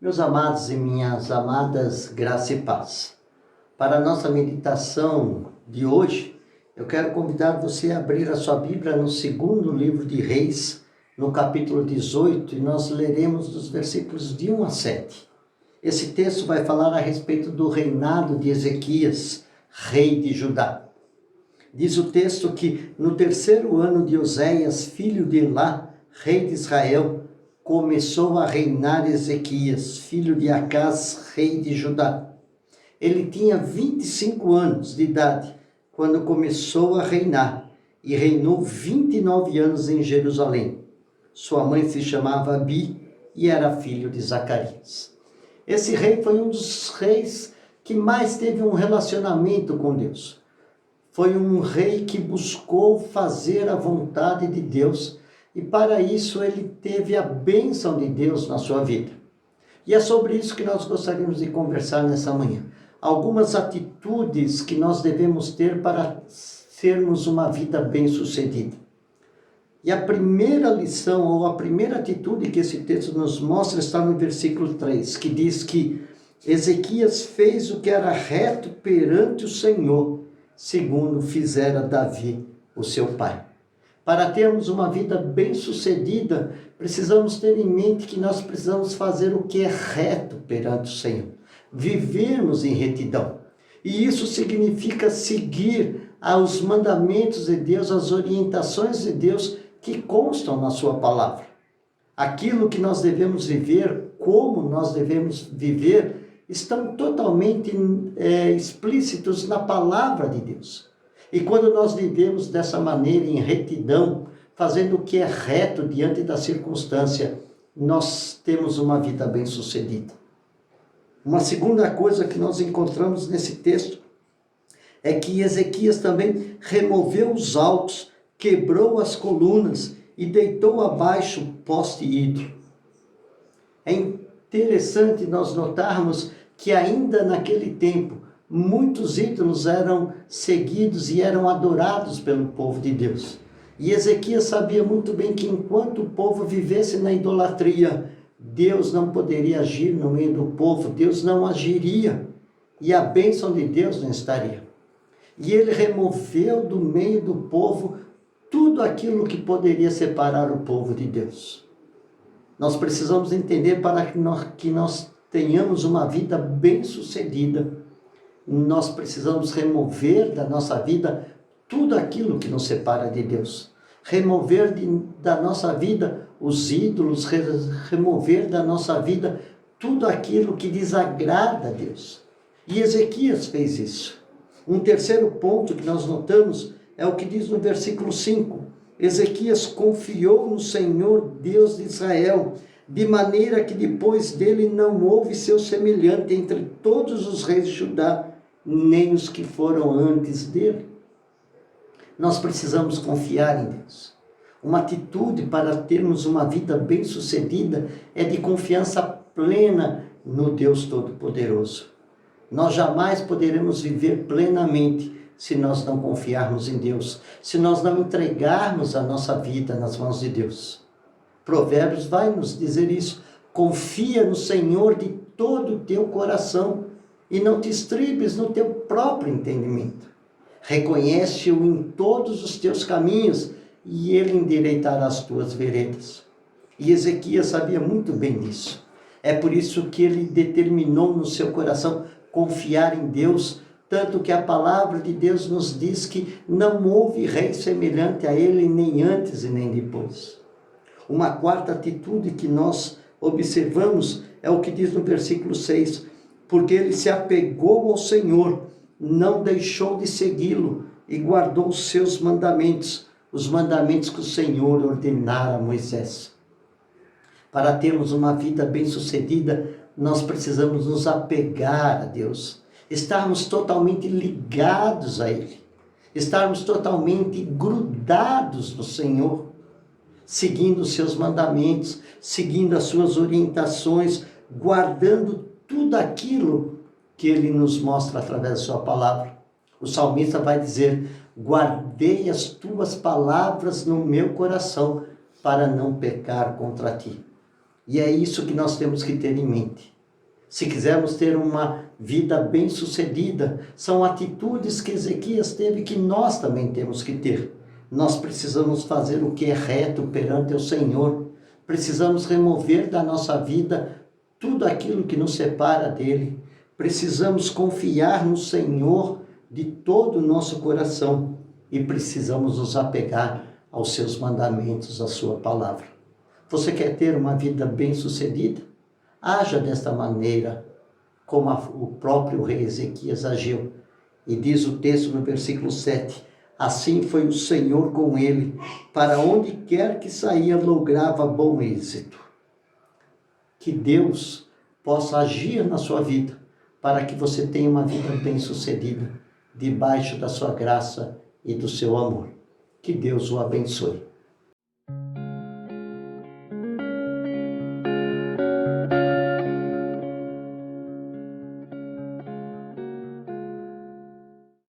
Meus amados e minhas amadas, graça e paz. Para a nossa meditação de hoje, eu quero convidar você a abrir a sua Bíblia no segundo livro de Reis, no capítulo 18, e nós leremos dos versículos de 1 a 7. Esse texto vai falar a respeito do reinado de Ezequias, rei de Judá. Diz o texto que no terceiro ano de Oséias, filho de Elá, rei de Israel, começou a reinar Ezequias, filho de Acás, rei de Judá. Ele tinha 25 anos de idade quando começou a reinar e reinou 29 anos em Jerusalém. Sua mãe se chamava Abi e era filho de Zacarias. Esse rei foi um dos reis que mais teve um relacionamento com Deus. Foi um rei que buscou fazer a vontade de Deus e para isso ele teve a bênção de Deus na sua vida. E é sobre isso que nós gostaríamos de conversar nessa manhã. Algumas atitudes que nós devemos ter para sermos uma vida bem-sucedida. E a primeira lição, ou a primeira atitude que esse texto nos mostra está no versículo 3, que diz que Ezequias fez o que era reto perante o Senhor, segundo fizera Davi, o seu pai. Para termos uma vida bem-sucedida, precisamos ter em mente que nós precisamos fazer o que é reto perante o Senhor. Vivermos em retidão. E isso significa seguir aos mandamentos de Deus, as orientações de Deus que constam na sua palavra. Aquilo que nós devemos viver, como nós devemos viver, estão totalmente explícitos na palavra de Deus. E quando nós vivemos dessa maneira, em retidão, fazendo o que é reto diante da circunstância, nós temos uma vida bem-sucedida. Uma segunda coisa que nós encontramos nesse texto é que Ezequias também removeu os altos, quebrou as colunas e deitou abaixo o poste ídolo. É interessante nós notarmos que ainda naquele tempo, muitos ídolos eram seguidos e eram adorados pelo povo de Deus. E Ezequias sabia muito bem que enquanto o povo vivesse na idolatria, Deus não poderia agir no meio do povo, Deus não agiria e a bênção de Deus não estaria. E ele removeu do meio do povo tudo aquilo que poderia separar o povo de Deus. Nós precisamos entender para que nós tenhamos uma vida bem-sucedida, nós precisamos remover da nossa vida tudo aquilo que nos separa de Deus. Remover da nossa vida os ídolos, remover da nossa vida tudo aquilo que desagrada a Deus. E Ezequias fez isso. Um terceiro ponto que nós notamos é o que diz no versículo 5. Ezequias confiou no Senhor Deus de Israel, de maneira que depois dele não houve seu semelhante entre todos os reis de Judá, nem os que foram antes dele. Nós precisamos confiar em Deus. Uma atitude para termos uma vida bem-sucedida é de confiança plena no Deus Todo-Poderoso. Nós jamais poderemos viver plenamente se nós não confiarmos em Deus, se nós não entregarmos a nossa vida nas mãos de Deus. Provérbios vai nos dizer isso. Confia no Senhor de todo o teu coração e não te estribes no teu próprio entendimento. Reconhece-o em todos os teus caminhos e ele endireitará as tuas veredas. E Ezequias sabia muito bem disso. É por isso que ele determinou no seu coração confiar em Deus, tanto que a palavra de Deus nos diz que não houve rei semelhante a ele, nem antes e nem depois. Uma quarta atitude que nós observamos é o que diz no versículo 6, porque ele se apegou ao Senhor, não deixou de segui-lo e guardou os seus mandamentos, os mandamentos que o Senhor ordenara a Moisés. Para termos uma vida bem-sucedida, nós precisamos nos apegar a Deus, estarmos totalmente ligados a Ele, estarmos totalmente grudados no Senhor, seguindo os seus mandamentos, seguindo as suas orientações, guardando tudo aquilo que Ele nos mostra através da sua palavra. O salmista vai dizer: guardei as tuas palavras no meu coração para não pecar contra ti. E é isso que nós temos que ter em mente. Se quisermos ter uma vida bem-sucedida, são atitudes que Ezequias teve que nós também temos que ter. Nós precisamos fazer o que é reto perante o Senhor. Precisamos remover da nossa vida tudo aquilo que nos separa dele. Precisamos confiar no Senhor de todo o nosso coração e precisamos nos apegar aos seus mandamentos, à sua palavra. Você quer ter uma vida bem-sucedida? Haja desta maneira, como o próprio rei Ezequias agiu. E diz o texto no versículo 7, assim foi o Senhor com ele, para onde quer que saía, lograva bom êxito. Que Deus possa agir na sua vida, para que você tenha uma vida bem-sucedida, debaixo da sua graça e do seu amor. Que Deus o abençoe.